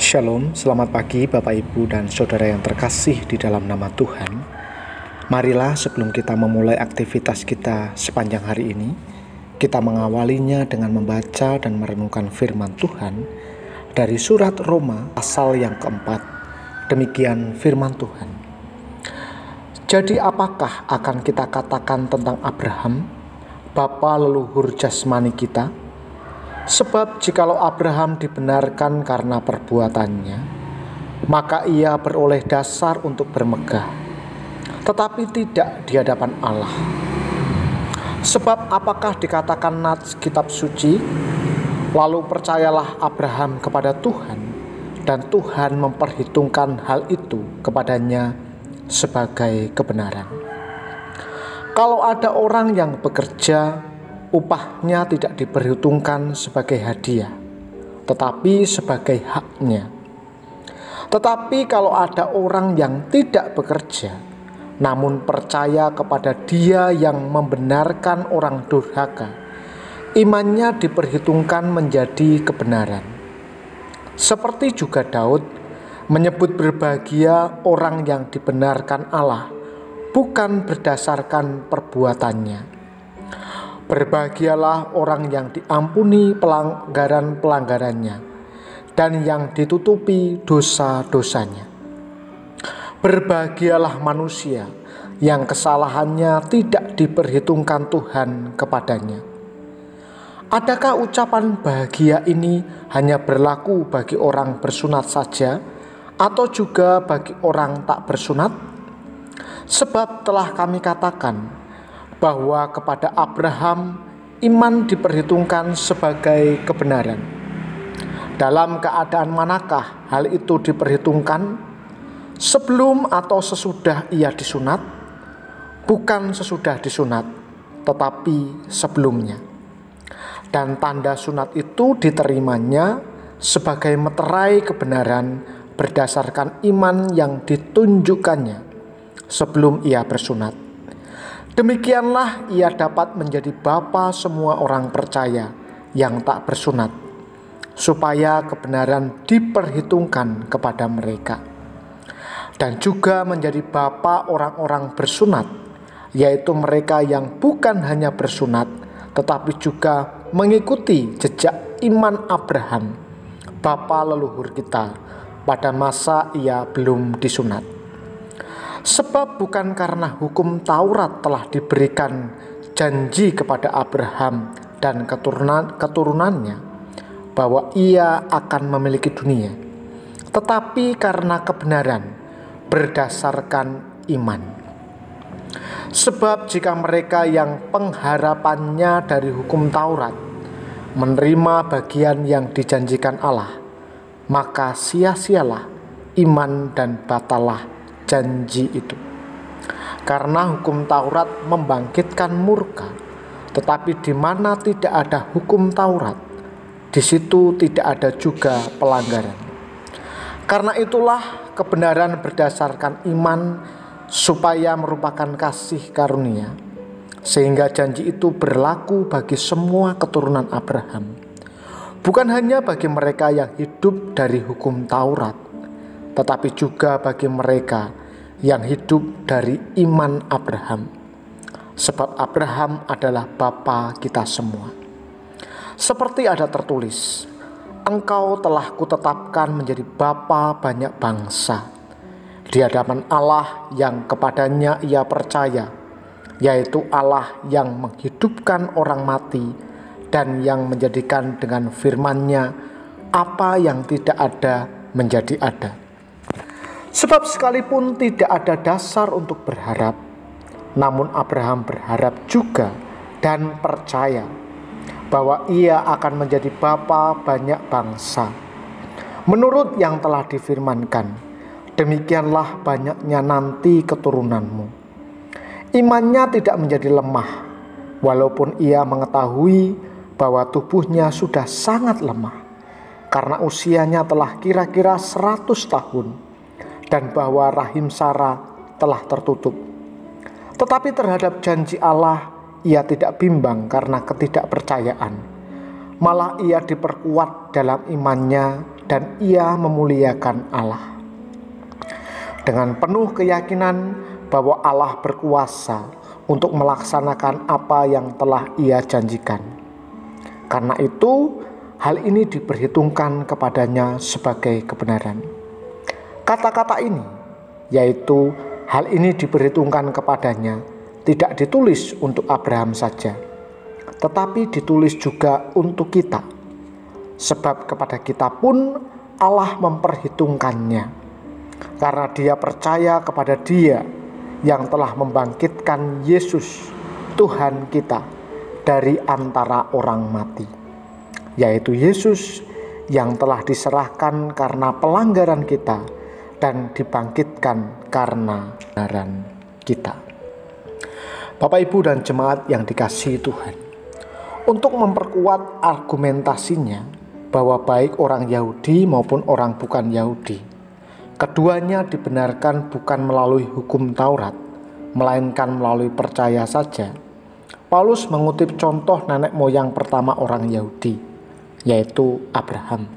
Shalom, selamat pagi Bapak Ibu dan Saudara yang terkasih di dalam nama Tuhan. Marilah sebelum kita memulai aktivitas kita sepanjang hari ini, kita mengawalinya dengan membaca dan merenungkan firman Tuhan dari surat Roma pasal yang keempat. Demikian firman Tuhan. Jadi apakah akan kita katakan tentang Abraham, bapa leluhur jasmani kita? Sebab jikalau Abraham dibenarkan karena perbuatannya, maka ia beroleh dasar untuk bermegah, tetapi tidak di hadapan Allah. Sebab apakah dikatakan nats kitab suci, lalu percayalah Abraham kepada Tuhan, dan Tuhan memperhitungkan hal itu kepadanya sebagai kebenaran. Kalau ada orang yang bekerja, upahnya tidak diperhitungkan sebagai hadiah, tetapi sebagai haknya. Tetapi kalau ada orang yang tidak bekerja, namun percaya kepada Dia yang membenarkan orang durhaka, imannya diperhitungkan menjadi kebenaran. Seperti juga Daud menyebut berbahagia orang yang dibenarkan Allah, bukan berdasarkan perbuatannya. Berbahagialah orang yang diampuni pelanggaran-pelanggarannya dan yang ditutupi dosa-dosanya. Berbahagialah manusia yang kesalahannya tidak diperhitungkan Tuhan kepadanya. Adakah ucapan bahagia ini hanya berlaku bagi orang bersunat saja atau juga bagi orang tak bersunat? Sebab telah kami katakan bahwa kepada Abraham iman diperhitungkan sebagai kebenaran. Dalam keadaan manakah hal itu diperhitungkan? Sebelum atau sesudah ia disunat? Bukan sesudah disunat, tetapi sebelumnya. Dan tanda sunat itu diterimanya sebagai meterai kebenaran berdasarkan iman yang ditunjukkannya sebelum ia bersunat. Demikianlah ia dapat menjadi bapa semua orang percaya yang tak bersunat, supaya kebenaran diperhitungkan kepada mereka. Dan juga menjadi bapa orang-orang bersunat, yaitu mereka yang bukan hanya bersunat, tetapi juga mengikuti jejak iman Abraham, bapa leluhur kita, pada masa ia belum disunat. Sebab bukan karena hukum Taurat telah diberikan janji kepada Abraham dan keturunannya bahwa ia akan memiliki dunia, tetapi karena kebenaran berdasarkan iman. Sebab jika mereka yang pengharapannya dari hukum Taurat menerima bagian yang dijanjikan Allah, maka sia-sialah iman dan batalah janji itu. Karena hukum Taurat membangkitkan murka, tetapi di mana tidak ada hukum Taurat, di situ tidak ada juga pelanggaran. Karena itulah kebenaran berdasarkan iman supaya merupakan kasih karunia, sehingga janji itu berlaku bagi semua keturunan Abraham, bukan hanya bagi mereka yang hidup dari hukum Taurat, tetapi juga bagi mereka yang hidup dari iman Abraham. Sebab Abraham adalah bapa kita semua. Seperti ada tertulis, engkau telah kutetapkan menjadi bapa banyak bangsa di hadapan Allah yang kepadanya ia percaya, yaitu Allah yang menghidupkan orang mati dan yang menjadikan dengan firman-Nya apa yang tidak ada menjadi ada. Sebab sekalipun tidak ada dasar untuk berharap, namun Abraham berharap juga dan percaya bahwa ia akan menjadi bapa banyak bangsa. Menurut yang telah difirmankan, demikianlah banyaknya nanti keturunanmu. Imannya tidak menjadi lemah, walaupun ia mengetahui bahwa tubuhnya sudah sangat lemah, karena usianya telah kira-kira 100 tahun, dan bahwa rahim Sarah telah tertutup. Tetapi terhadap janji Allah ia tidak bimbang karena ketidakpercayaan, malah ia diperkuat dalam imannya dan ia memuliakan Allah. Dengan penuh keyakinan bahwa Allah berkuasa untuk melaksanakan apa yang telah ia janjikan. Karena itu, hal ini diperhitungkan kepadanya sebagai kebenaran. Kata-kata ini, yaitu hal ini diperhitungkan kepadanya, tidak ditulis untuk Abraham saja, tetapi ditulis juga untuk kita. Sebab kepada kita pun Allah memperhitungkannya, karena dia percaya kepada Dia yang telah membangkitkan Yesus, Tuhan kita, dari antara orang mati, yaitu Yesus yang telah diserahkan karena pelanggaran kita dan dibangkitkan karena kebenaran kita. Bapak, Ibu, dan jemaat yang dikasihi Tuhan, untuk memperkuat argumentasinya bahwa baik orang Yahudi maupun orang bukan Yahudi, keduanya dibenarkan bukan melalui hukum Taurat, melainkan melalui percaya saja. Paulus mengutip contoh nenek moyang pertama orang Yahudi, yaitu Abraham.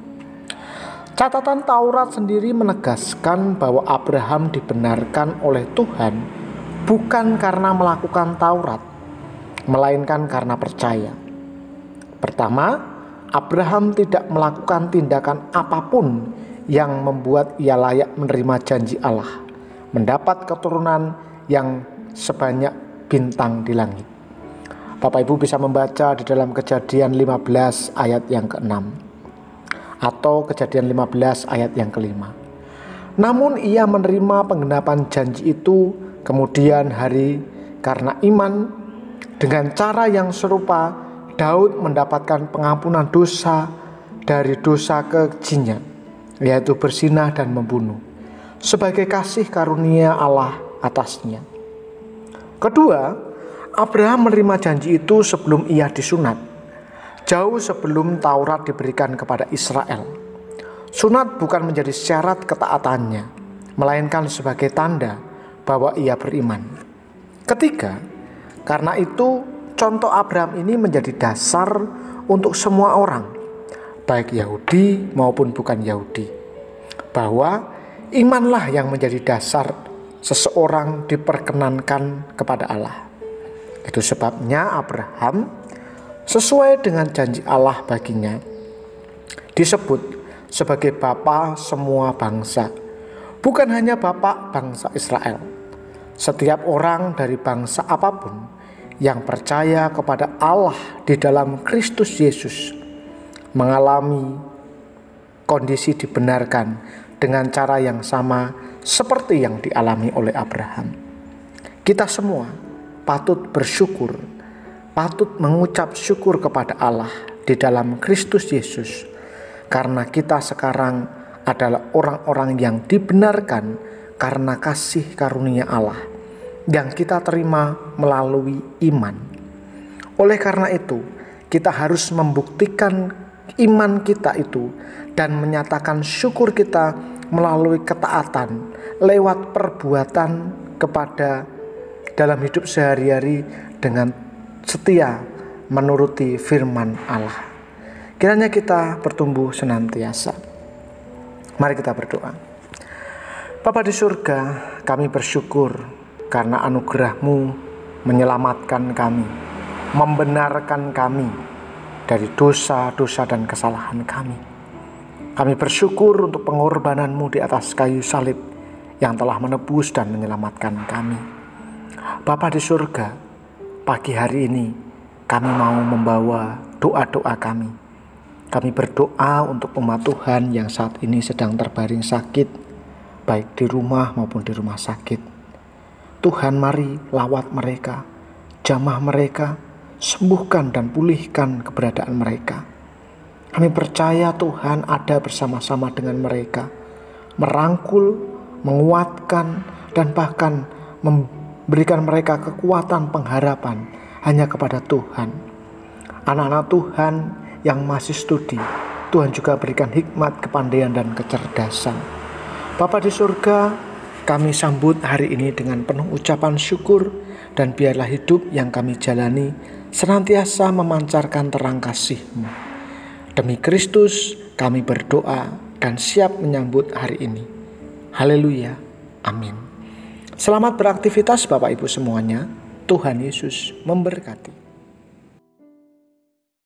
Catatan Taurat sendiri menegaskan bahwa Abraham dibenarkan oleh Tuhan bukan karena melakukan Taurat, melainkan karena percaya. Pertama, Abraham tidak melakukan tindakan apapun yang membuat ia layak menerima janji Allah, mendapat keturunan yang sebanyak bintang di langit. Bapak Ibu bisa membaca di dalam Kejadian 15 ayat yang ke-6 atau Kejadian 15 ayat yang ke-5. Namun ia menerima penggenapan janji itu kemudian hari karena iman. Dengan cara yang serupa, Daud mendapatkan pengampunan dosa dari dosa kejinya, yaitu berzinah dan membunuh, sebagai kasih karunia Allah atasnya. Kedua, Abraham menerima janji itu sebelum ia disunat, jauh sebelum Taurat diberikan kepada Israel. Sunat bukan menjadi syarat ketaatannya, melainkan sebagai tanda bahwa ia beriman. Ketiga, karena itu contoh Abraham ini menjadi dasar untuk semua orang, baik Yahudi maupun bukan Yahudi, bahwa imanlah yang menjadi dasar seseorang diperkenankan kepada Allah. Itu sebabnya Abraham, sesuai dengan janji Allah baginya, disebut sebagai bapa semua bangsa, bukan hanya bapa bangsa Israel. Setiap orang dari bangsa apapun yang percaya kepada Allah di dalam Kristus Yesus mengalami kondisi dibenarkan dengan cara yang sama seperti yang dialami oleh Abraham. Kita semua patut bersyukur, patut mengucap syukur kepada Allah di dalam Kristus Yesus, karena kita sekarang adalah orang-orang yang dibenarkan karena kasih karunia Allah yang kita terima melalui iman. Oleh karena itu, kita harus membuktikan iman kita itu dan menyatakan syukur kita melalui ketaatan lewat perbuatan kepada dalam hidup sehari-hari dengan setia menuruti firman Allah. Kiranya kita bertumbuh senantiasa. Mari kita berdoa. Bapa di surga, kami bersyukur karena anugerah-Mu menyelamatkan kami, membenarkan kami dari dosa-dosa dan kesalahan kami. Kami bersyukur untuk pengorbanan-Mu di atas kayu salib yang telah menebus dan menyelamatkan kami. Bapa di surga, pagi hari ini kami mau membawa doa-doa kami. Kami berdoa untuk umat Tuhan yang saat ini sedang terbaring sakit, baik di rumah maupun di rumah sakit. Tuhan, mari lawat mereka, jamah mereka, sembuhkan dan pulihkan keberadaan mereka. Kami percaya Tuhan ada bersama-sama dengan mereka, merangkul, menguatkan, dan bahkan memberikan mereka kekuatan pengharapan hanya kepada Tuhan. Anak-anak Tuhan yang masih studi, Tuhan juga berikan hikmat, kepandaian, dan kecerdasan. Bapa di surga, kami sambut hari ini dengan penuh ucapan syukur, dan biarlah hidup yang kami jalani senantiasa memancarkan terang kasih-Mu. Demi Kristus kami berdoa, dan siap menyambut hari ini. Haleluya. Amin. Selamat beraktivitas Bapak Ibu semuanya. Tuhan Yesus memberkati.